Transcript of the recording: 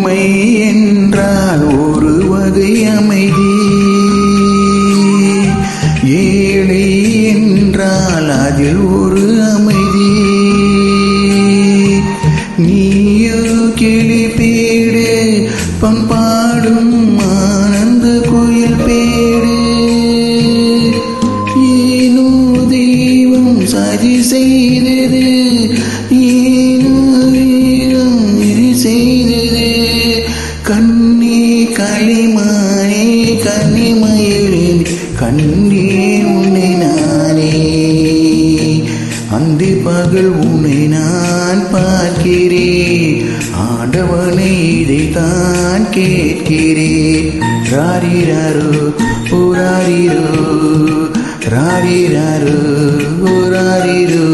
உண்மை என்றால் ஒரு வகை அமைதி, ஏழை என்றால் அதில் ஒரு அமைதி. நீயோ கிளி பேடு பண்பாடும் ஆனந்த குயில் பேடு, ஏனோ தெய்வம் சதி செய்தது, ஏனோ தெய்வம் செய்தது. கண்ணே களிமானே கனிமயிலே கண்ணே உன்னை நானே, அந்தி பகல் உன்னை நான் பார்க்கிறேன், ஆண்டவனை இதைத்தான் கேட்கிறேன். ராரிராரோ ஓராரிரோ, ராரிராரோ ஓராரிரோ.